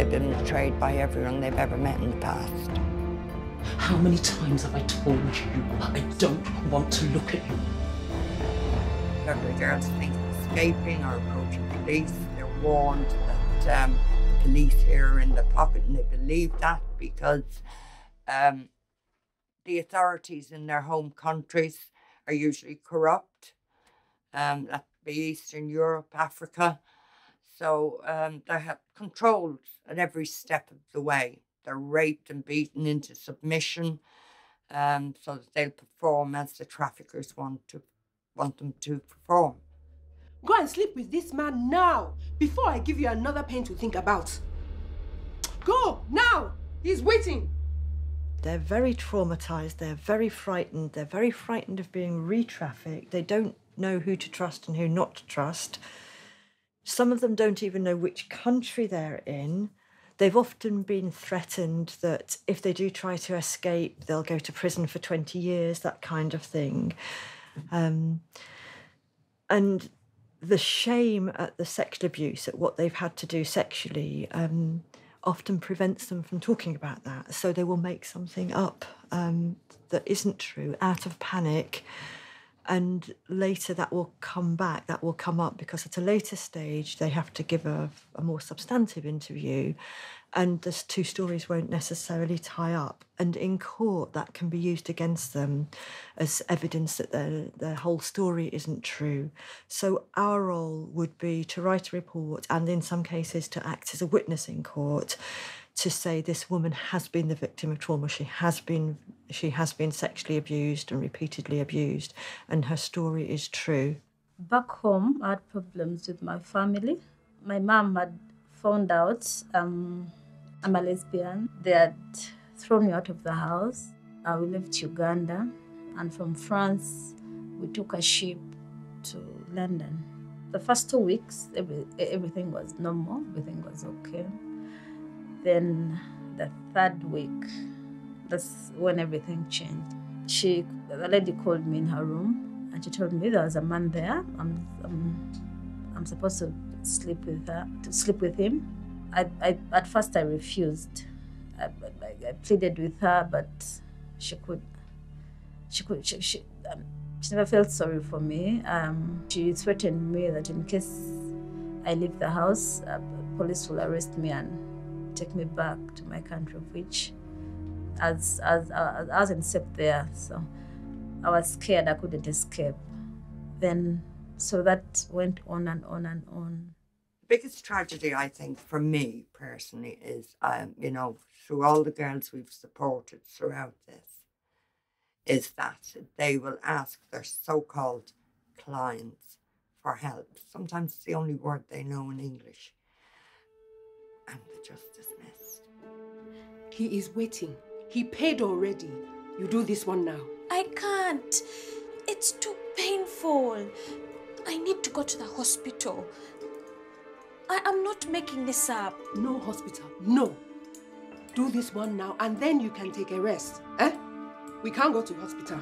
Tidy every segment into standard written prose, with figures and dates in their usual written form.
they've been betrayed by everyone they've ever met in the past. How many times have I told you I don't want to look at you? Whenever the girls think of escaping or approaching police, they're warned that the police here are in the pocket, and they believe that because the authorities in their home countries are usually corrupt. That could be Eastern Europe, Africa. So they have controlled at every step of the way. They're raped and beaten into submission so that they'll perform as the traffickers want them to perform. Go and sleep with this man now, before I give you another pain to think about. Go, now! He's waiting! They're very traumatised, they're very frightened of being re-trafficked. They don't know who to trust and who not to trust. Some of them don't even know which country they're in. They've often been threatened that if they do try to escape, they'll go to prison for 20 years, that kind of thing. And the shame at the sexual abuse, at what they've had to do sexually, often prevents them from talking about that. So they will make something up that isn't true out of panic. And later that will come back, that will come up, because at a later stage they have to give a more substantive interview, and the two stories won't necessarily tie up. And in court that can be used against them as evidence that their whole story isn't true. So our role would be to write a report, and in some cases to act as a witness in court, to say this woman has been the victim of trauma. She has been sexually abused and repeatedly abused, and her story is true. Back home, I had problems with my family. My mom had found out I'm a lesbian. They had thrown me out of the house. We left Uganda, and from France, we took a ship to London. The first 2 weeks, everything was normal, everything was okay. Then the third week, that's when everything changed. The lady called me in her room, and she told me there was a man there. I'm supposed to sleep with him. At first I refused. I pleaded with her, but she never felt sorry for me. She threatened me that in case I leave the house, police will arrest me and take me back to my country, of which I wasn't safe there, so I was scared I couldn't escape. Then, so that went on and on and on. The biggest tragedy, I think, for me personally is, through all the girls we've supported throughout this, is that they will ask their so-called clients for help. Sometimes it's the only word they know in English. And they're just dismissed. He is waiting. He paid already. You do this one now. I can't. It's too painful. I need to go to the hospital. I'm not making this up. No hospital. No. Do this one now, and then you can take a rest. Eh? We can't go to hospital.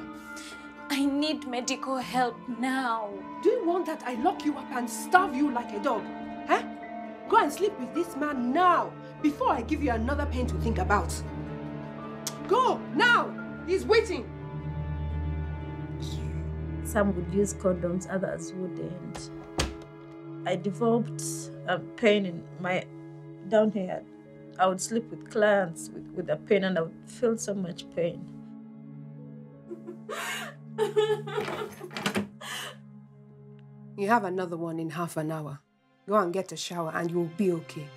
I need medical help now. Do you want that I lock you up and starve you like a dog? Eh? Go and sleep with this man now, before I give you another pain to think about. Go, now! He's waiting. Some would use condoms, others wouldn't. I developed a pain in my down here. I would sleep with clients with a pain, and I would feel so much pain. You have another one in half an hour. Go and get a shower and you'll be okay.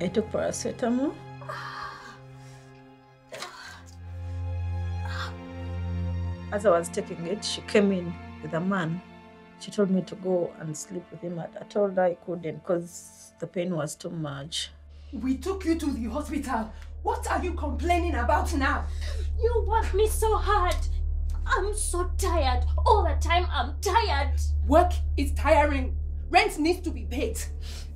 I took paracetamol. As I was taking it, she came in with a man. She told me to go and sleep with him. I told her I couldn't because the pain was too much. We took you to the hospital. What are you complaining about now? You work me so hard. I'm so tired. All the time I'm tired. Work is tiring. Rent needs to be paid.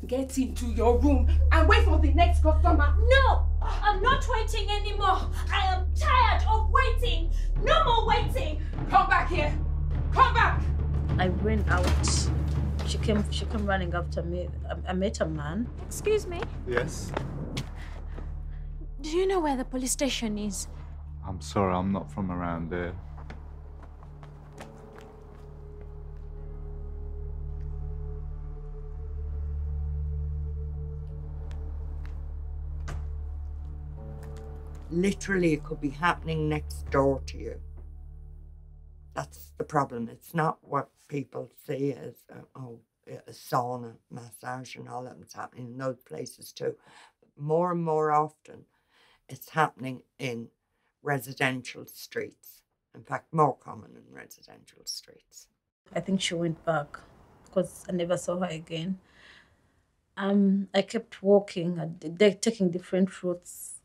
Get into your room and wait for the next customer. No, I'm not waiting anymore. I am tired of waiting. No more waiting. Come back here. Come back. I ran out She came running after me. I met a man. Excuse me? Yes? Do you know where the police station is? I'm sorry, I'm not from around there. Literally, it could be happening next door to you. That's the problem. It's not what people see as, a sauna, massage and all that. It's happening in those places too. But more and more often, it's happening in residential streets. In fact, more common in residential streets. I think she went back because I never saw her again. I kept walking, taking different routes.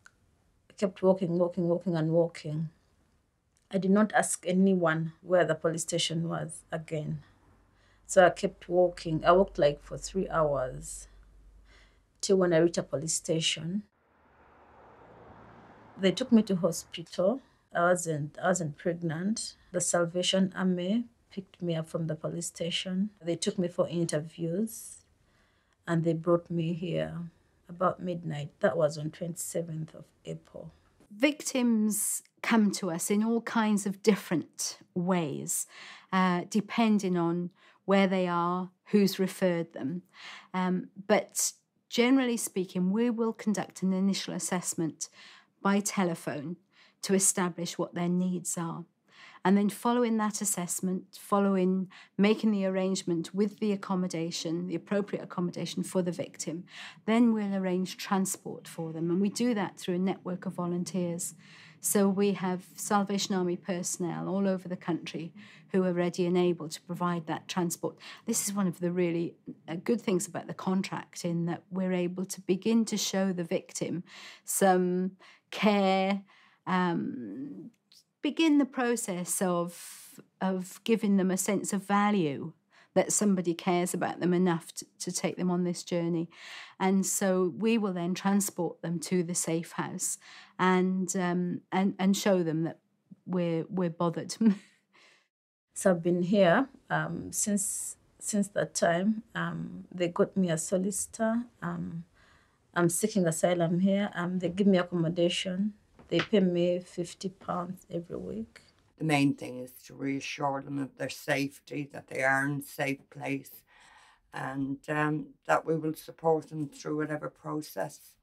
I kept walking and walking. I did not ask anyone where the police station was again. So I kept walking. I walked like for 3 hours till when I reached a police station. They took me to hospital. I wasn't pregnant. The Salvation Army picked me up from the police station. They took me for interviews and they brought me here about midnight. That was on 27th of April. Victims come to us in all kinds of different ways, depending on where they are, who's referred them. But generally speaking, we will conduct an initial assessment by telephone to establish what their needs are. And then following that assessment, following making the arrangement with the accommodation, the appropriate accommodation for the victim, then we'll arrange transport for them. And we do that through a network of volunteers. So we have Salvation Army personnel all over the country who are ready and able to provide that transport. This is one of the really good things about the contract, in that we're able to begin to show the victim some care, begin the process of giving them a sense of value, that somebody cares about them enough to take them on this journey. And so we will then transport them to the safe house and show them that we're bothered. So I've been here since that time. They got me a solicitor. I'm seeking asylum here. They give me accommodation. They pay me £50 every week. The main thing is to reassure them of their safety, that they are in a safe place, and that we will support them through whatever process.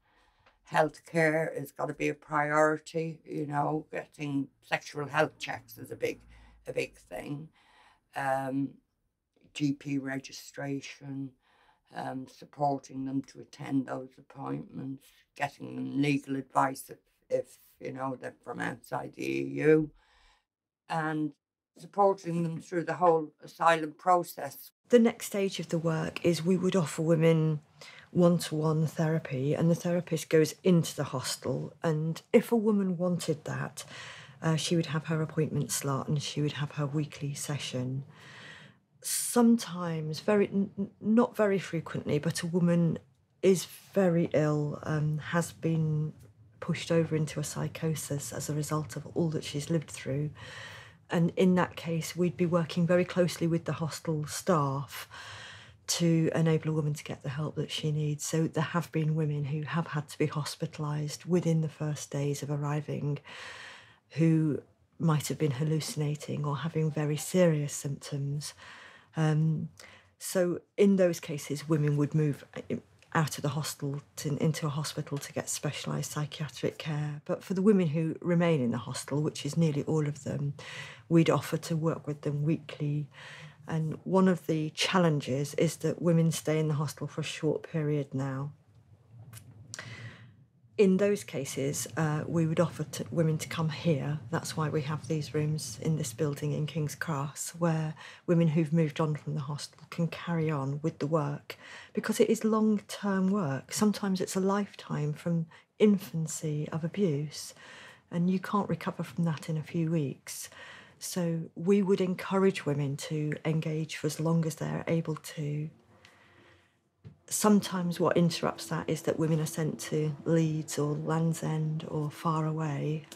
Healthcare has got to be a priority, you know. Getting sexual health checks is a big thing. GP registration, supporting them to attend those appointments, getting them legal advice if you know, they're from outside the EU, and supporting them through the whole asylum process. The next stage of the work is we would offer women one-to-one therapy, and the therapist goes into the hostel, and if a woman wanted that, she would have her appointment slot and she would have her weekly session. Sometimes, not very frequently, but a woman is very ill and has been pushed over into a psychosis as a result of all that she's lived through. And in that case, we'd be working very closely with the hostel staff to enable a woman to get the help that she needs. So there have been women who have had to be hospitalised within the first days of arriving, who might have been hallucinating or having very serious symptoms. So in those cases, women would move out of the hostel into a hospital to get specialised psychiatric care. But for the women who remain in the hostel, which is nearly all of them, we'd offer to work with them weekly. And one of the challenges is that women stay in the hostel for a short period now. In those cases, we would offer to women to come here. That's why we have these rooms in this building in King's Cross, where women who've moved on from the hostel can carry on with the work, because it is long-term work. Sometimes it's a lifetime from infancy of abuse, and you can't recover from that in a few weeks. So we would encourage women to engage for as long as they're able to. Sometimes what interrupts that is that women are sent to Leeds or Land's End or far away,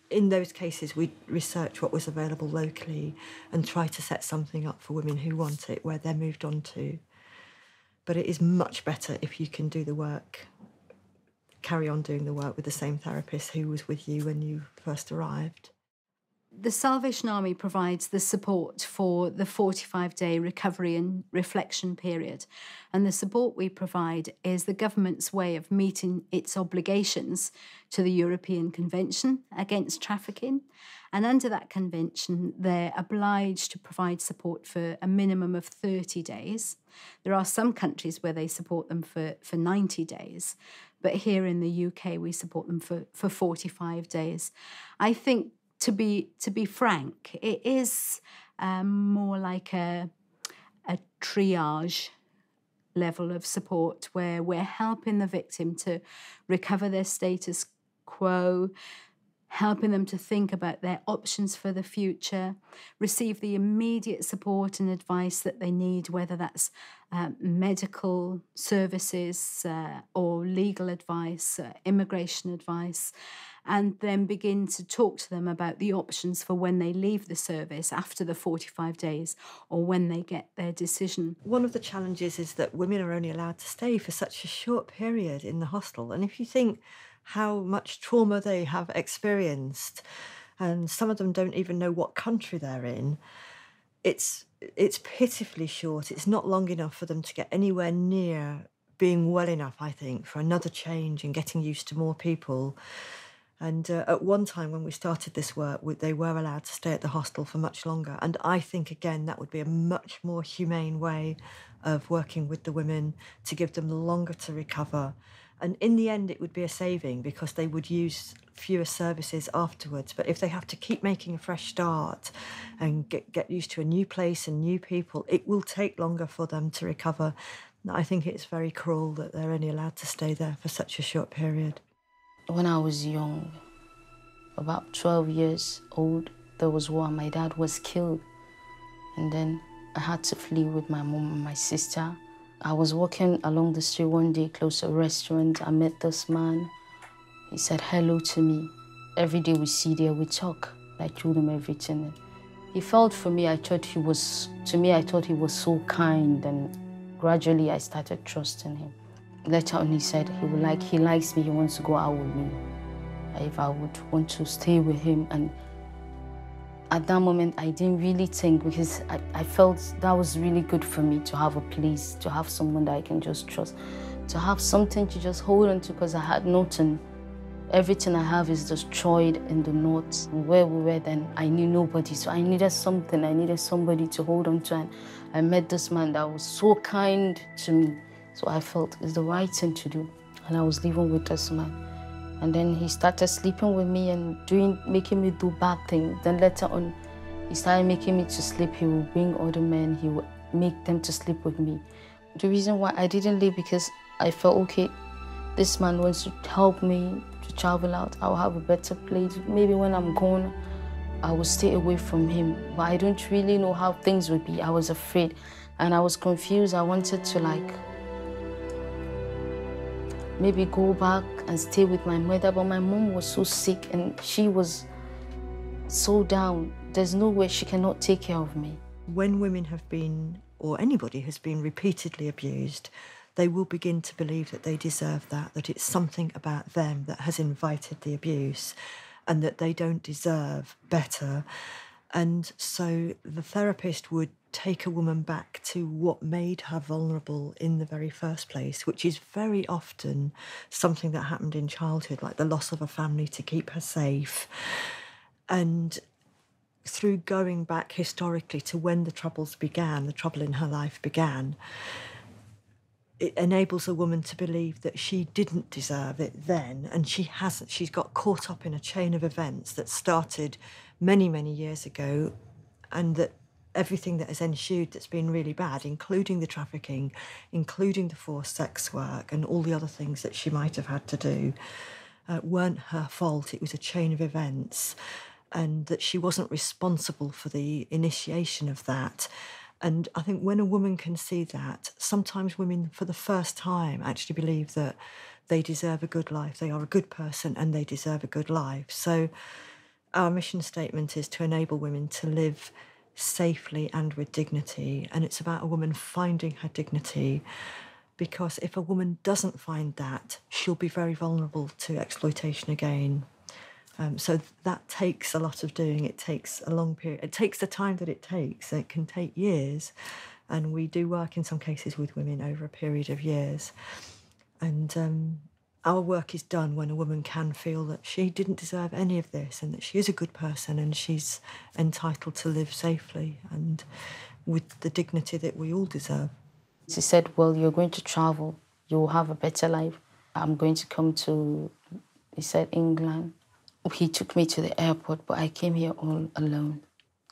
in those cases, we research what was available locally and try to set something up for women who want it, where they're moved on to. But it is much better if you can do the work, carry on doing the work with the same therapist who was with you when you first arrived. The Salvation Army provides the support for the 45-day recovery and reflection period. And the support we provide is the government's way of meeting its obligations to the European Convention Against Trafficking. And under that convention, they're obliged to provide support for a minimum of 30 days. There are some countries where they support them for 90 days. But here in the UK, we support them for 45 days. I think, to be frank, it is more like a triage level of support where we're helping the victim to recover their status quo, helping them to think about their options for the future, receive the immediate support and advice that they need, whether that's medical services or legal advice, immigration advice, and then begin to talk to them about the options for when they leave the service after the 45 days or when they get their decision. One of the challenges is that women are only allowed to stay for such a short period in the hostel. And if you think how much trauma they have experienced, and some of them don't even know what country they're in, it's pitifully short. It's not long enough for them to get anywhere near being well enough, I think, for another change and getting used to more people. And at one time when we started this work, they were allowed to stay at the hostel for much longer. And I think, again, that would be a much more humane way of working with the women to give them longer to recover. And in the end, it would be a saving because they would use fewer services afterwards. But if they have to keep making a fresh start and get used to a new place and new people, it will take longer for them to recover. I think it's very cruel that they're only allowed to stay there for such a short period. When I was young, about 12 years old, there was war. My dad was killed. And then I had to flee with my mom and my sister. I was walking along the street one day close to a restaurant. I met this man. He said hello to me. Every day we see there, we talk. I told him everything. He felt for me, I thought he was so kind, and gradually I started trusting him. Later on, he said he likes me, he wants to go out with me, if I would want to stay with him. And at that moment, I didn't really think, because I felt that was really good for me to have a place, to have someone that I can just trust, to have something to just hold on to, because I had nothing. Everything I have is destroyed in the north. Where we were then, I knew nobody, so I needed something. I needed somebody to hold on to, and I met this man that was so kind to me. So I felt it's the right thing to do. And I was living with this man. And then he started sleeping with me and making me do bad things. Then later on, he started making me to sleep. He would bring other men, he would make them to sleep with me. The reason why I didn't leave, because I felt, okay, this man wants to help me to travel out. I'll have a better place. Maybe when I'm gone, I will stay away from him. But I don't really know how things would be. I was afraid and I was confused. I wanted to maybe go back and stay with my mother, but my mom was so sick and she was so down. There's no way she cannot take care of me. When women have been, or anybody has been repeatedly abused, they will begin to believe that they deserve that it's something about them that has invited the abuse and that they don't deserve better. And so the therapist would take a woman back to what made her vulnerable in the very first place, which is very often something that happened in childhood, like the loss of a family to keep her safe. And through going back historically to when the troubles began, the trouble in her life began, it enables a woman to believe that she didn't deserve it then, and she hasn't. She's got caught up in a chain of events that started many, many years ago, and that everything that has ensued that's been really bad, including the trafficking, including the forced sex work and all the other things that she might have had to do, weren't her fault. It was a chain of events, and that she wasn't responsible for the initiation of that. And I think when a woman can see that, sometimes women for the first time actually believe that they deserve a good life, they are a good person and they deserve a good life. So Our mission statement is to enable women to live safely and with dignity, and it's about a woman finding her dignity, because if a woman doesn't find that, she'll be very vulnerable to exploitation again. So that takes a lot of doing. It takes a long period. It takes the time that it takes. It can take years, and we do work in some cases with women over a period of years. And our work is done when a woman can feel that she didn't deserve any of this and that she is a good person and she's entitled to live safely and with the dignity that we all deserve. She said, well, you're going to travel. You'll have a better life. I'm going to come to, he said, England. He took me to the airport, but I came here all alone.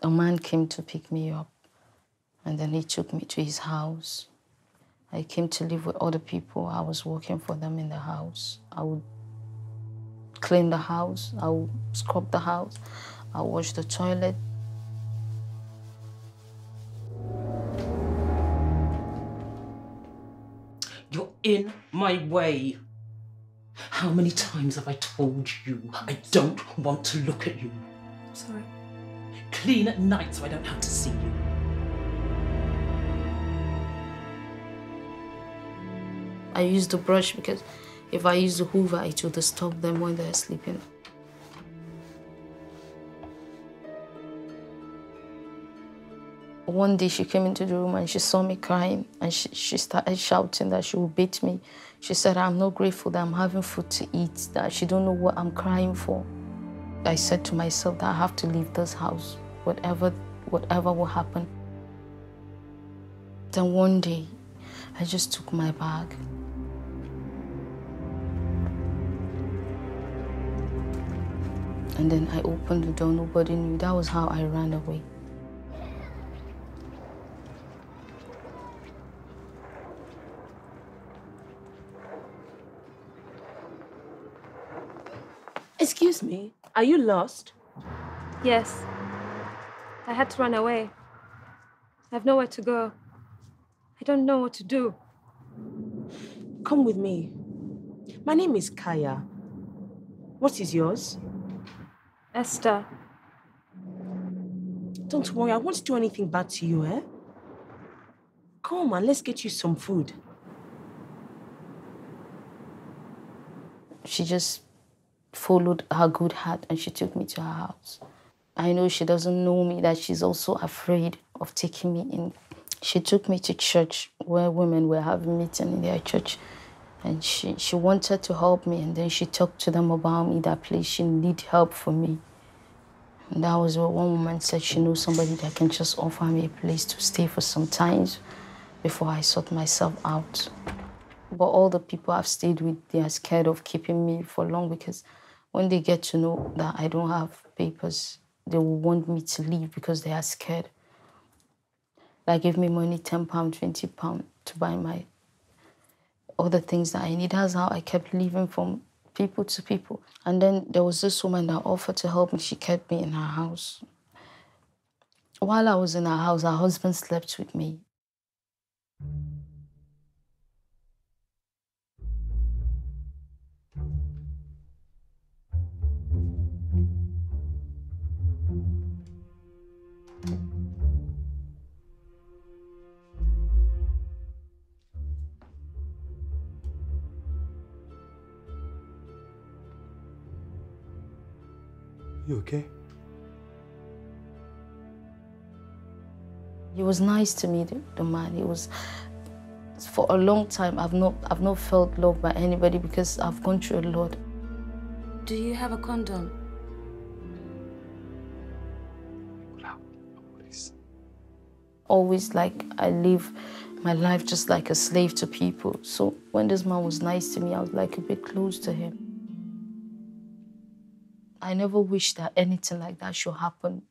A man came to pick me up, and then he took me to his house. I came to live with other people. I was working for them in the house. I would clean the house. I would scrub the house. I would wash the toilet. You're in my way. How many times have I told you I don't want to look at you? Sorry. Clean at night so I don't have to see you. I use the brush because if I use the hoover, it will disturb them when they're sleeping. One day she came into the room and she saw me crying and she started shouting that she would beat me. She said, I'm not grateful that I'm having food to eat, that she don't know what I'm crying for. I said to myself that I have to leave this house, whatever will happen. Then one day, I just took my bag. And then I opened the door, nobody knew. That was how I ran away. Excuse me, are you lost? Yes. I had to run away. I have nowhere to go. I don't know what to do. Come with me. My name is Kaya. What is yours? Esther. Don't worry, I won't do anything bad to you, eh? Come on, let's get you some food. She just followed her good heart and she took me to her house. I know she doesn't know me, that she's also afraid of taking me in. She took me to church where women were having meeting in their church. And she wanted to help me, and then she talked to them about me, that place she need help for me. And that was where one woman said she knows somebody that can just offer me a place to stay for some time before I sort myself out. But all the people I've stayed with, they are scared of keeping me for long because when they get to know that I don't have papers, they will want me to leave because they are scared. They give me money, £10, £20 to buy my other things that I need. That's how I kept living from people to people. And then there was this woman that offered to help me. She kept me in her house. While I was in her house, her husband slept with me. You okay? He was nice to me, the man. He was, for a long time, I've not felt loved by anybody because I've gone through a lot. Do you have a condom? Always like I live my life just like a slave to people. So when this man was nice to me, I was like a bit close to him. I never wished that anything like that should happen.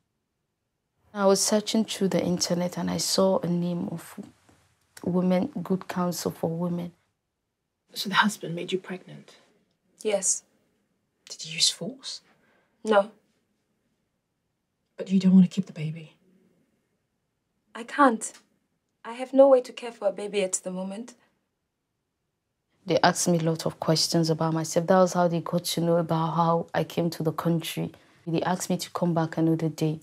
I was searching through the internet and I saw a name of women, good counsel for women. So the husband made you pregnant? Yes. Did he use force? No. But you don't want to keep the baby? I can't. I have no way to care for a baby at the moment. They asked me a lot of questions about myself. That was how they got to know about how I came to the country. They asked me to come back another day.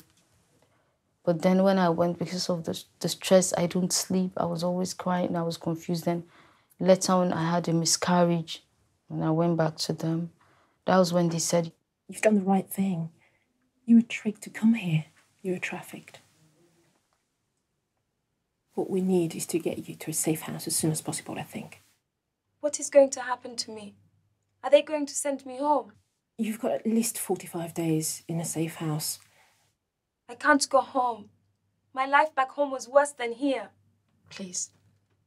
But then when I went, because of the stress, I don't sleep. I was always crying. I was confused. Then later on, I had a miscarriage. When I went back to them, that was when they said, "You've done the right thing. You were tricked to come here. You were trafficked. What we need is to get you to a safe house as soon as possible, I think." What is going to happen to me? Are they going to send me home? You've got at least 45 days in a safe house. I can't go home. My life back home was worse than here. Please,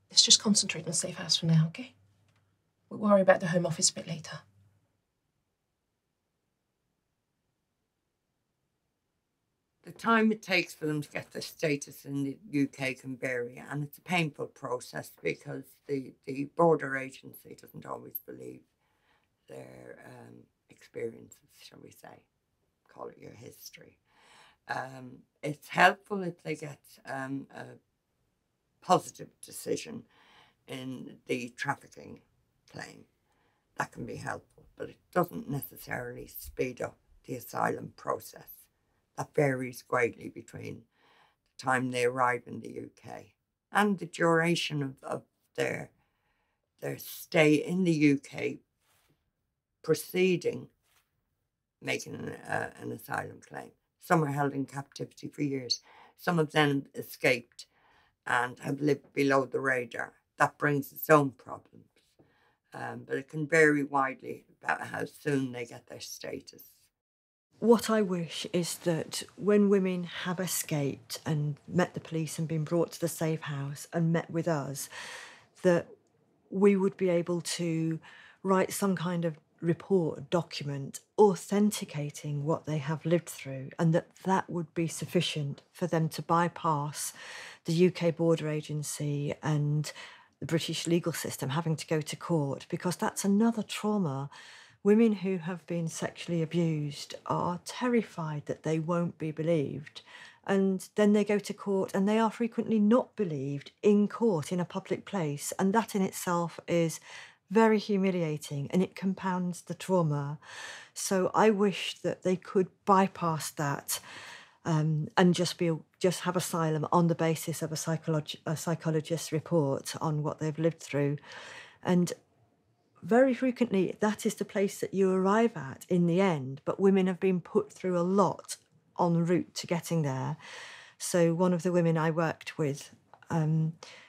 let's just concentrate on the safe house for now, okay? We'll worry about the Home Office a bit later. The time it takes for them to get their status in the UK can vary, and it's a painful process because the border agency doesn't always believe their experiences, shall we say, call it your history. It's helpful if they get a positive decision in the trafficking claim. That can be helpful, but it doesn't necessarily speed up the asylum process. That varies greatly between the time they arrive in the UK and the duration of their stay in the UK preceding making an asylum claim. Some are held in captivity for years. Some of them escaped and have lived below the radar. That brings its own problems. But it can vary widely about how soon they get their status. What I wish is that when women have escaped and met the police and been brought to the safe house and met with us, that we would be able to write some kind of report, document, authenticating what they have lived through, and that would be sufficient for them to bypass the UK border agency and the British legal system having to go to court, because that's another trauma. Women who have been sexually abused are terrified that they won't be believed. And then they go to court and they are frequently not believed in court in a public place. And that in itself is very humiliating, and it compounds the trauma. So I wish that they could bypass that and just have asylum on the basis of a psychologist's report on what they've lived through. And very frequently, that is the place that you arrive at in the end, but women have been put through a lot en route to getting there. So one of the women I worked with,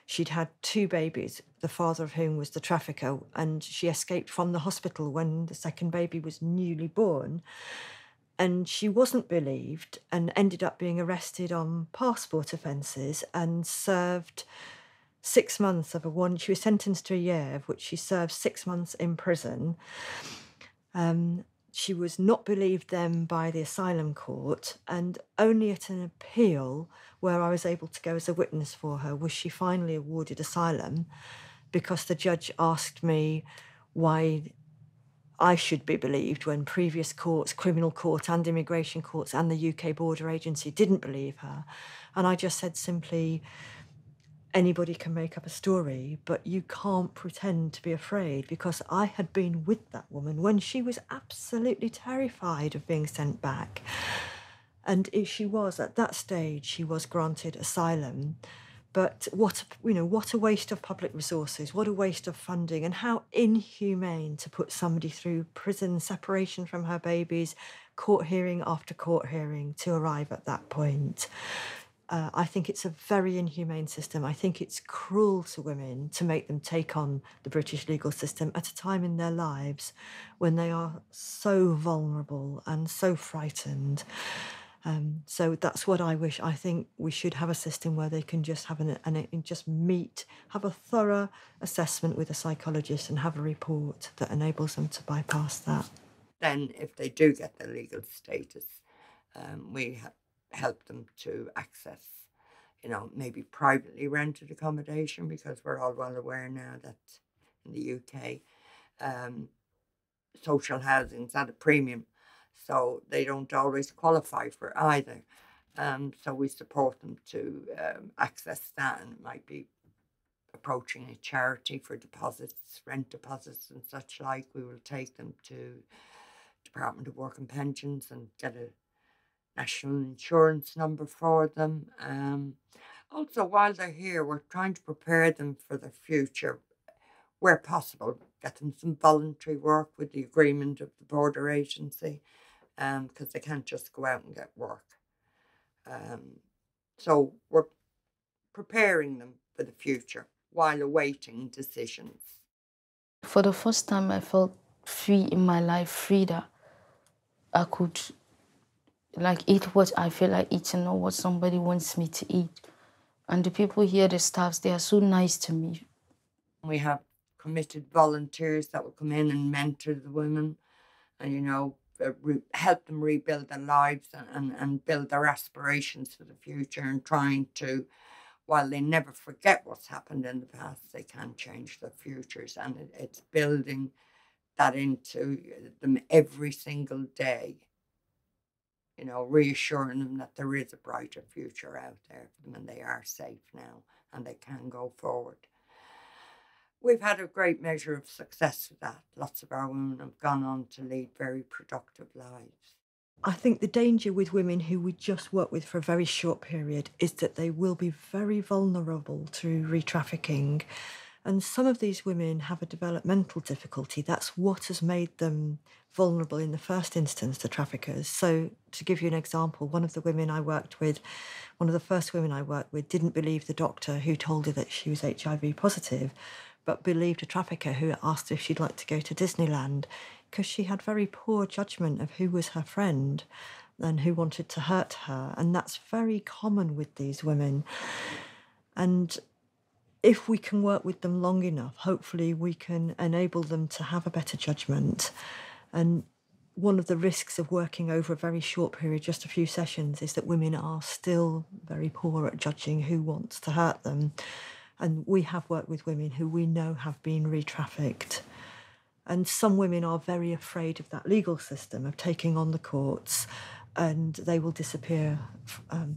she'd had 2 babies, the father of whom was the trafficker, and she escaped from the hospital when the second baby was newly born. And she wasn't believed and ended up being arrested on passport offences and served 6 months of she was sentenced to a year, of which she served 6 months in prison. She was not believed then by the asylum court, and only at an appeal where I was able to go as a witness for her was she finally awarded asylum, because the judge asked me why I should be believed when previous courts, criminal court and immigration courts and the UK border agency didn't believe her. And I just said simply, anybody can make up a story, but you can't pretend to be afraid, because I had been with that woman when she was absolutely terrified of being sent back. And she was, at that stage, she was granted asylum. But what a waste of public resources, what a waste of funding, and how inhumane to put somebody through prison, separation from her babies, court hearing after court hearing to arrive at that point. I think it's a very inhumane system. I think it's cruel to women to make them take on the British legal system at a time in their lives when they are so vulnerable and so frightened. So that's what I wish. I think we should have a system where they can just have have a thorough assessment with a psychologist and have a report that enables them to bypass that. Then if they do get the legal status, we help them to access, maybe privately rented accommodation, because we're all well aware now that in the UK, social housing's at a premium, so they don't always qualify for either. So we support them to access that, and it might be approaching a charity for deposits, rent deposits and such like. We will take them to Department of Work and Pensions and get a national insurance number for them. Also, while they're here, we're trying to prepare them for the future where possible, get them some voluntary work with the agreement of the border agency, because they can't just go out and get work. So we're preparing them for the future while awaiting decisions. For the first time, I felt free in my life, free that I could eat what I feel like eating or what somebody wants me to eat. And the people here, the staffs, they are so nice to me. We have committed volunteers that will come in and mentor the women and, you know, help them rebuild their lives and build their aspirations for the future, and trying to, while they never forget what's happened in the past, they can change their futures. And it's building that into them every single day, you know, reassuring them that there is a brighter future out there for them and they are safe now and they can go forward. We've had a great measure of success with that. Lots of our women have gone on to lead very productive lives. I think the danger with women who we just work with for a very short period is that they will be very vulnerable to re-trafficking. And some of these women have a developmental difficulty. That's what has made them vulnerable in the first instance to traffickers. So to give you an example, one of the women I worked with, one of the first women I worked with, didn't believe the doctor who told her that she was HIV positive, but believed a trafficker who asked if she'd like to go to Disneyland, because she had very poor judgment of who was her friend and who wanted to hurt her. And that's very common with these women. And if we can work with them long enough, hopefully we can enable them to have a better judgment. And one of the risks of working over a very short period, just a few sessions, is that women are still very poor at judging who wants to hurt them. And we have worked with women who we know have been re-trafficked. And some women are very afraid of that legal system, of taking on the courts, and they will disappear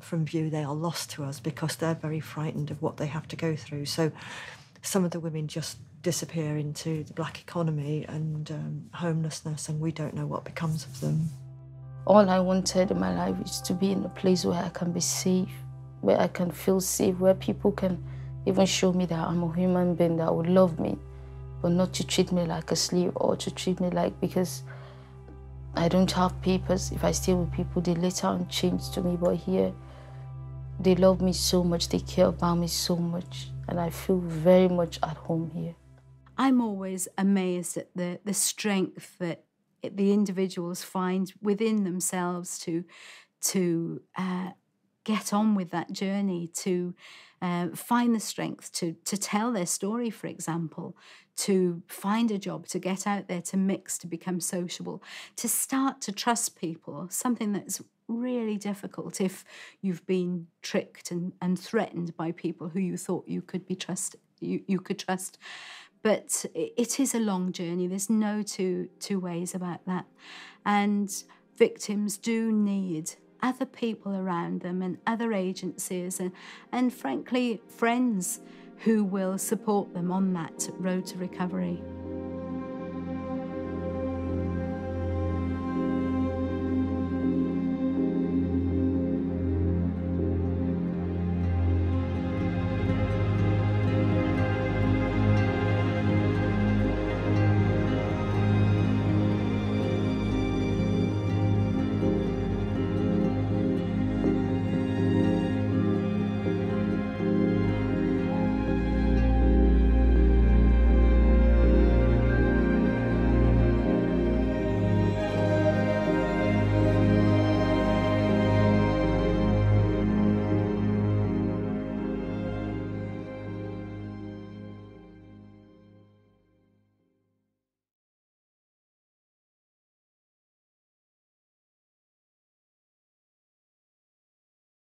from view. They are lost to us because they're very frightened of what they have to go through. So some of the women just disappear into the black economy and homelessness, and we don't know what becomes of them. All I wanted in my life is to be in a place where I can be safe, where I can feel safe, where people can even show me that I'm a human being that would love me, but not to treat me like a slave or to treat me like, because I don't have papers. If I stay with people, they later on change to me, but here, they love me so much, they care about me so much, and I feel very much at home here. I'm always amazed at the strength that the individuals find within themselves to get on with that journey, to find the strength to tell their story, for example, to find a job, to get out there, to mix, to become sociable, to start to trust people, something that's really difficult if you've been tricked and threatened by people who you thought you could be you could trust. But it is a long journey. There's no two ways about that. And victims do need other people around them and other agencies and frankly, friends who will support them on that road to recovery.